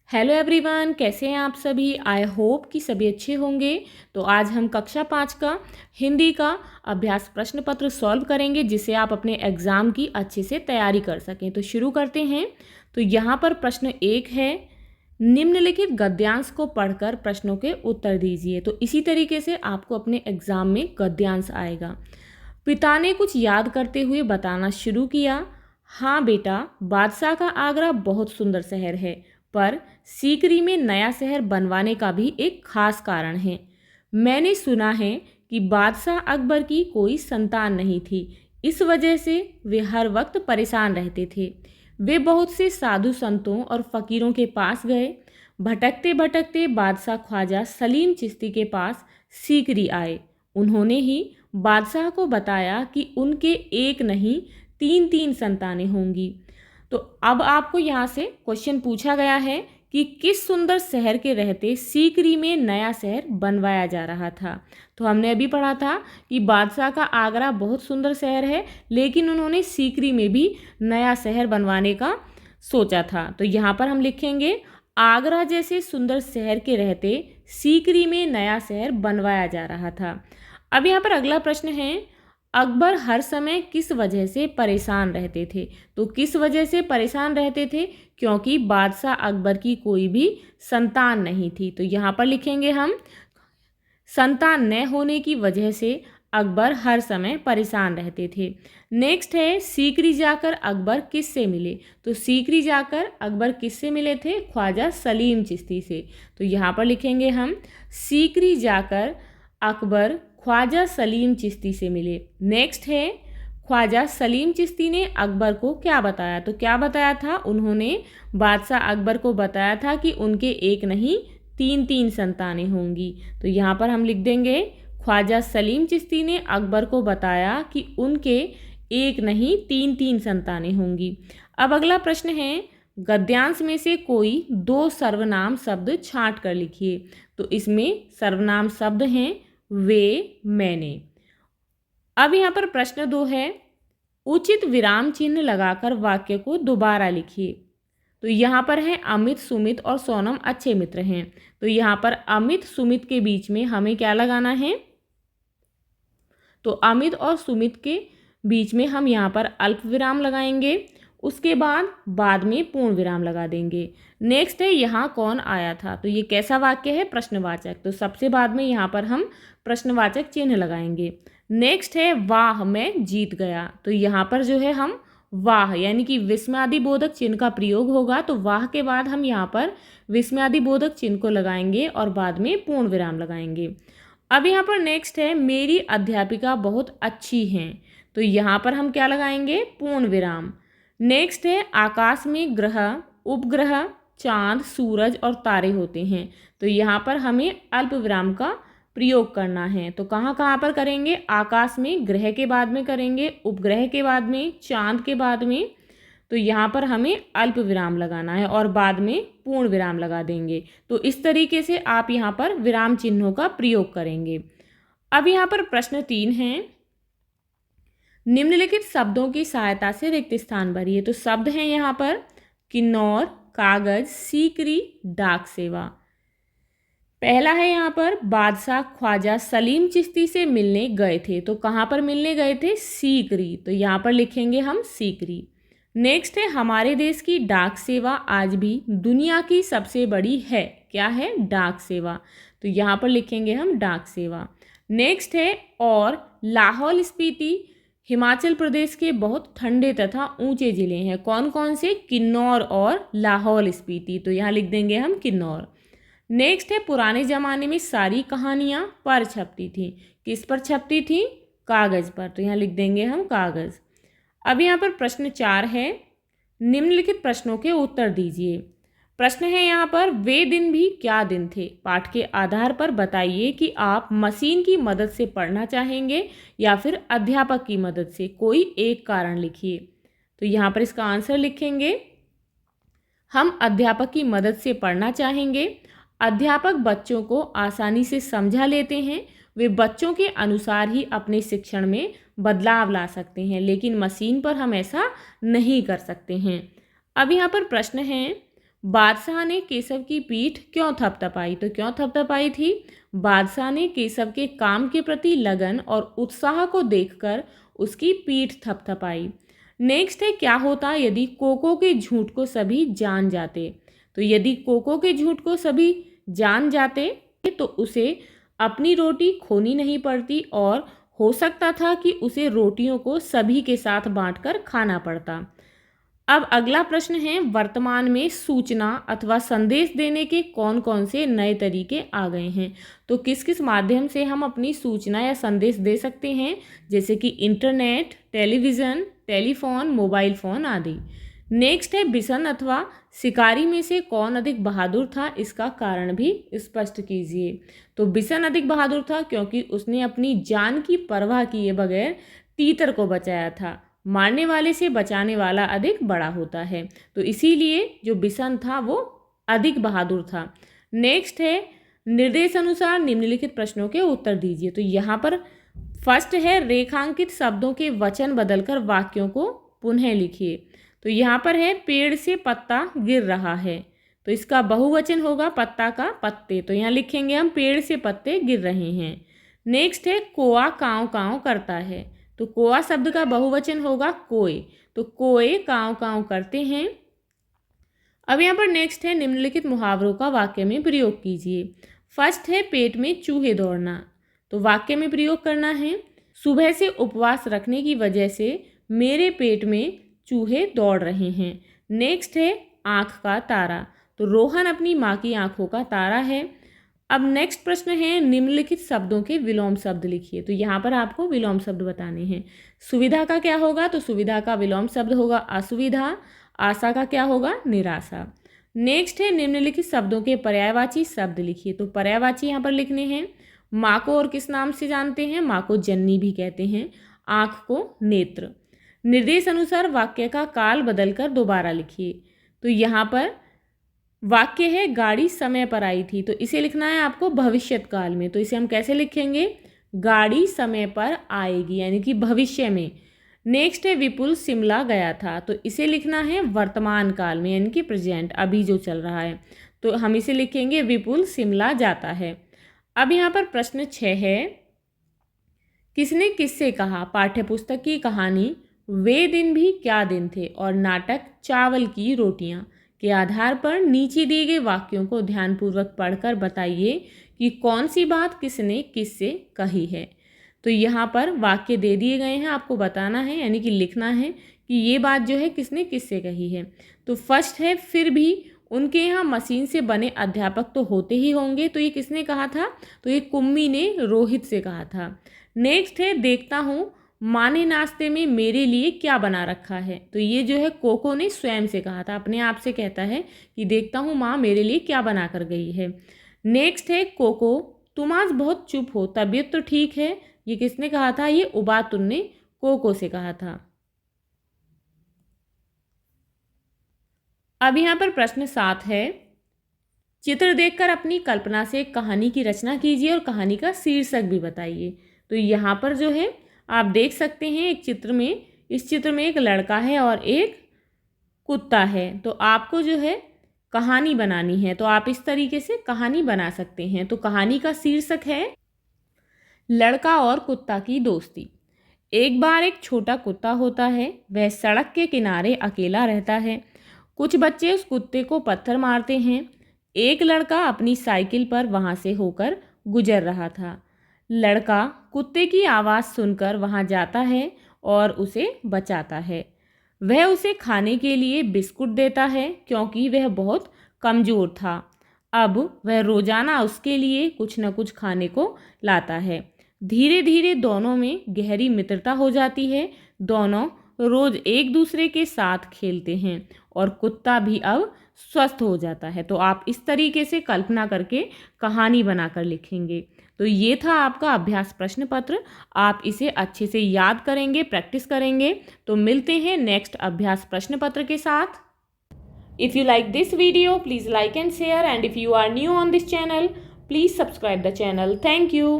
Hello everyone, कैसे हैं आप सभी। आई होप कि सभी अच्छे होंगे। तो आज हम कक्षा 5 का हिंदी का अभ्यास प्रश्न पत्र सॉल्व करेंगे, जिससे आप अपने एग्ज़ाम की अच्छे से तैयारी कर सकें। तो शुरू करते हैं। तो यहाँ पर प्रश्न 1 है, निम्नलिखित गद्यांश को पढ़कर प्रश्नों के उत्तर दीजिए। तो इसी तरीके से आपको अपने एग्ज़ाम में गद्यांश आएगा। पिता ने कुछ याद करते हुए बताना शुरू किया। हाँ बेटा, बादशाह का आगरा बहुत सुंदर शहर है, पर सीकरी में नया शहर बनवाने का भी एक खास कारण है। मैंने सुना है कि बादशाह अकबर की कोई संतान नहीं थी, इस वजह से वे हर वक्त परेशान रहते थे। वे बहुत से साधु संतों और फकीरों के पास गए। भटकते भटकते बादशाह ख्वाजा सलीम चिश्ती के पास सीकरी आए। उन्होंने ही बादशाह को बताया कि उनके एक नहीं तीन तीन संतानें होंगी। तो अब आपको यहाँ से क्वेश्चन पूछा गया है कि किस सुंदर शहर के रहते सीकरी में नया शहर बनवाया जा रहा था। तो हमने अभी पढ़ा था कि बादशाह का आगरा बहुत सुंदर शहर है, लेकिन उन्होंने सीकरी में भी नया शहर बनवाने का सोचा था। तो यहाँ पर हम लिखेंगे, आगरा जैसे सुंदर शहर के रहते सीकरी में नया शहर बनवाया जा रहा था। अब यहाँ पर अगला प्रश्न है, अकबर हर समय किस वजह से परेशान रहते थे। तो किस वजह से परेशान रहते थे, क्योंकि बादशाह अकबर की कोई भी संतान नहीं थी। तो यहाँ पर लिखेंगे हम, संतान न होने की वजह से अकबर हर समय परेशान रहते थे। नेक्स्ट है, सीकरी जाकर अकबर किससे मिले। तो सीकरी जाकर अकबर किससे मिले थे, ख्वाजा सलीम चिश्ती से। तो यहाँ पर लिखेंगे हम, सीकरी जाकर अकबर ख्वाजा सलीम चिश्ती से मिले। नेक्स्ट है, ख्वाजा सलीम चिश्ती ने अकबर को क्या बताया। तो क्या बताया था, उन्होंने बादशाह अकबर को बताया था कि उनके एक नहीं तीन तीन संतानें होंगी। तो यहाँ पर हम लिख देंगे, ख्वाजा सलीम चिश्ती ने अकबर को बताया कि उनके एक नहीं तीन तीन संतानें होंगी। अब अगला प्रश्न है, गद्यांश में से कोई दो सर्वनाम शब्द छांट कर लिखिए। तो इसमें सर्वनाम शब्द हैं वे, मैंने। अब यहाँ पर प्रश्न 2 है, उचित विराम चिन्ह लगाकर वाक्य को दोबारा लिखिए। तो यहाँ पर है, अमित, सुमित और सोनम अच्छे मित्र हैं। तो यहाँ पर अमित सुमित के बीच में हमें क्या लगाना है, तो अमित और सुमित के बीच में हम यहाँ पर अल्प विराम लगाएंगे, उसके बाद में पूर्ण विराम लगा देंगे। नेक्स्ट है, यहाँ कौन आया था। तो ये कैसा वाक्य है, प्रश्नवाचक। तो सबसे बाद में यहाँ पर हम प्रश्नवाचक चिन्ह लगाएंगे। नेक्स्ट है, वाह मैं जीत गया। तो यहाँ पर जो है हम वाह यानी कि विस्मयादिबोधक चिन्ह का प्रयोग होगा। तो वाह के बाद हम यहाँ पर विस्मयादिबोधक चिन्ह को लगाएंगे और बाद में पूर्ण विराम लगाएंगे। अब यहाँ पर नेक्स्ट है, मेरी अध्यापिका बहुत अच्छी हैं। तो यहाँ पर हम क्या लगाएंगे, पूर्ण विराम। नेक्स्ट है, आकाश में ग्रह, उपग्रह, चांद, सूरज और तारे होते हैं। तो यहाँ पर हमें अल्प विराम का प्रयोग करना है। तो कहाँ कहाँ पर करेंगे, आकाश में ग्रह के बाद में करेंगे, उपग्रह के बाद में, चांद के बाद में। तो यहाँ पर हमें अल्प विराम लगाना है और बाद में पूर्ण विराम लगा देंगे। तो इस तरीके से आप यहाँ पर विराम चिन्हों का प्रयोग करेंगे। अब यहाँ पर प्रश्न 3 है, निम्नलिखित शब्दों की सहायता से रिक्त स्थान भरिए। तो शब्द हैं यहाँ पर किन्नौर, कागज, सीकरी, डाक सेवा। पहला है यहाँ पर, बादशाह ख्वाजा सलीम चिश्ती से मिलने गए थे। तो कहाँ पर मिलने गए थे, सीकरी। तो यहाँ पर लिखेंगे हम सीकरी। नेक्स्ट है, हमारे देश की डाक सेवा आज भी दुनिया की सबसे बड़ी है। क्या है, डाक सेवा। तो यहाँ पर लिखेंगे हम डाक सेवा। नेक्स्ट है, और लाहौल स्पीति हिमाचल प्रदेश के बहुत ठंडे तथा ऊंचे जिले हैं। कौन कौन से, किन्नौर और लाहौल स्पीति। तो यहाँ लिख देंगे हम किन्नौर। नेक्स्ट है, पुराने ज़माने में सारी कहानियाँ पर छपती थी। किस पर छपती थी, कागज़ पर। तो यहाँ लिख देंगे हम कागज़। अब यहाँ पर प्रश्न 4 है, निम्नलिखित प्रश्नों के उत्तर दीजिए। प्रश्न है यहाँ पर, वे दिन भी क्या दिन थे। पाठ के आधार पर बताइए कि आप मशीन की मदद से पढ़ना चाहेंगे या फिर अध्यापक की मदद से। कोई एक कारण लिखिए। तो यहाँ पर इसका आंसर लिखेंगे, हम अध्यापक की मदद से पढ़ना चाहेंगे। अध्यापक बच्चों को आसानी से समझा लेते हैं, वे बच्चों के अनुसार ही अपने शिक्षण में बदलाव ला सकते हैं, लेकिन मशीन पर हम ऐसा नहीं कर सकते हैं। अब यहाँ पर प्रश्न है, बादशाह ने केशव की पीठ क्यों थपथपाई? तो क्यों थपथपाई थी? बादशाह ने केशव के काम के प्रति लगन और उत्साह को देखकर उसकी पीठ थपथपाई। नेक्स्ट है, क्या होता यदि कोको के झूठ को सभी जान जाते? तो यदि कोको के झूठ को सभी जान जाते तो उसे अपनी रोटी खोनी नहीं पड़ती और हो सकता था कि उसे रोटियों को सभी के साथ बांटकर खाना पड़ता। अब अगला प्रश्न है, वर्तमान में सूचना अथवा संदेश देने के कौन कौन से नए तरीके आ गए हैं? तो किस किस माध्यम से हम अपनी सूचना या संदेश दे सकते हैं, जैसे कि internet, television, telephone, mobile phone आदि। नेक्स्ट है, बिशन अथवा शिकारी में से कौन अधिक बहादुर था? इसका कारण भी स्पष्ट कीजिए। तो बिशन अधिक बहादुर था क्योंकि उसने अपनी जान की परवाह किए बगैर तीतर को बचाया था। मारने वाले से बचाने वाला अधिक बड़ा होता है, तो इसीलिए जो बिशन था वो अधिक बहादुर था। नेक्स्ट है, निर्देश अनुसार निम्नलिखित प्रश्नों के उत्तर दीजिए। तो यहाँ पर फर्स्ट है, रेखांकित शब्दों के वचन बदलकर वाक्यों को पुनः लिखिए। तो यहाँ पर है, पेड़ से पत्ता गिर रहा है, तो इसका बहुवचन होगा पत्ता का पत्ते, तो यहाँ लिखेंगे हम पेड़ से पत्ते गिर रहे हैं। नेक्स्ट है, कोआ काँव काँव करता है, तो कोआ शब्द का बहुवचन होगा कोए, तो कोए काँव काँव करते हैं। अब यहाँ पर नेक्स्ट है, निम्नलिखित मुहावरों का वाक्य में प्रयोग कीजिए। फर्स्ट है, पेट में चूहे दौड़ना, तो वाक्य में प्रयोग करना है, सुबह से उपवास रखने की वजह से मेरे पेट में चूहे दौड़ रहे हैं। नेक्स्ट है, आँख का तारा, तो रोहन अपनी माँ की आँखों का तारा है। अब नेक्स्ट प्रश्न है, निम्नलिखित शब्दों के विलोम शब्द लिखिए। तो यहाँ पर आपको विलोम शब्द बताने हैं। सुविधा का क्या होगा? तो सुविधा का विलोम शब्द होगा असुविधा। आशा का क्या होगा? निराशा। नेक्स्ट है, निम्नलिखित शब्दों के पर्यायवाची शब्द लिखिए। तो पर्यायवाची यहाँ पर लिखने हैं। माँ को और किस नाम से जानते हैं? माँ को जननी भी कहते हैं, आँख को नेत्र। निर्देश अनुसार वाक्य का काल बदलकर दोबारा लिखिए। तो यहाँ पर वाक्य है, गाड़ी समय पर आई थी, तो इसे लिखना है आपको भविष्यत काल में। तो इसे हम कैसे लिखेंगे? गाड़ी समय पर आएगी, यानी कि भविष्य में। नेक्स्ट है, विपुल शिमला गया था, तो इसे लिखना है वर्तमान काल में, यानी कि प्रेजेंट, अभी जो चल रहा है, तो हम इसे लिखेंगे विपुल शिमला जाता है। अब यहाँ पर प्रश्न 6 है, किसने किससे कहा? पाठ्यपुस्तक की कहानी वे दिन भी क्या दिन थे और नाटक चावल की रोटियां के आधार पर नीचे दिए गए वाक्यों को ध्यानपूर्वक पढ़कर बताइए कि कौन सी बात किसने किससे कही है। तो यहाँ पर वाक्य दे दिए गए हैं, आपको बताना है, यानी कि लिखना है कि ये बात जो है किसने किससे कही है। तो फर्स्ट है, फिर भी उनके यहाँ मशीन से बने अध्यापक तो होते ही होंगे, तो ये किसने कहा था? तो ये कुम्मी ने रोहित से कहा था। नेक्स्ट है, देखता हूँ माँ ने नाश्ते में मेरे लिए क्या बना रखा है, तो ये जो है कोको ने स्वयं से कहा था, अपने आप से कहता है कि देखता हूँ माँ मेरे लिए क्या बना कर गई है। नेक्स्ट है, कोको तुम आज बहुत चुप हो, तबीयत तो ठीक है, ये किसने कहा था? ये उबातुन ने कोको से कहा था। अब यहाँ पर प्रश्न 7 है, चित्र देखकर अपनी कल्पना से कहानी की रचना कीजिए और कहानी का शीर्षक भी बताइए। तो यहाँ पर जो है आप देख सकते हैं एक चित्र में, इस चित्र में एक लड़का है और एक कुत्ता है, तो आपको जो है कहानी बनानी है, तो आप इस तरीके से कहानी बना सकते हैं। तो कहानी का शीर्षक है लड़का और कुत्ता की दोस्ती। एक बार एक छोटा कुत्ता होता है, वह सड़क के किनारे अकेला रहता है। कुछ बच्चे उस कुत्ते को पत्थर मारते हैं। एक लड़का अपनी साइकिल पर वहाँ से होकर गुजर रहा था। लड़का कुत्ते की आवाज़ सुनकर वहाँ जाता है और उसे बचाता है। वह उसे खाने के लिए बिस्कुट देता है क्योंकि वह बहुत कमज़ोर था। अब वह रोज़ाना उसके लिए कुछ न कुछ खाने को लाता है। धीरे धीरे दोनों में गहरी मित्रता हो जाती है। दोनों रोज़ एक दूसरे के साथ खेलते हैं और कुत्ता भी अब स्वस्थ हो जाता है। तो आप इस तरीके से कल्पना करके कहानी बनाकर लिखेंगे। तो ये था आपका अभ्यास प्रश्न पत्र। आप इसे अच्छे से याद करेंगे, प्रैक्टिस करेंगे। तो मिलते हैं नेक्स्ट अभ्यास प्रश्न पत्र के साथ। If you like this video, please like and share, and if you are new on this channel, please subscribe the channel. Thank you.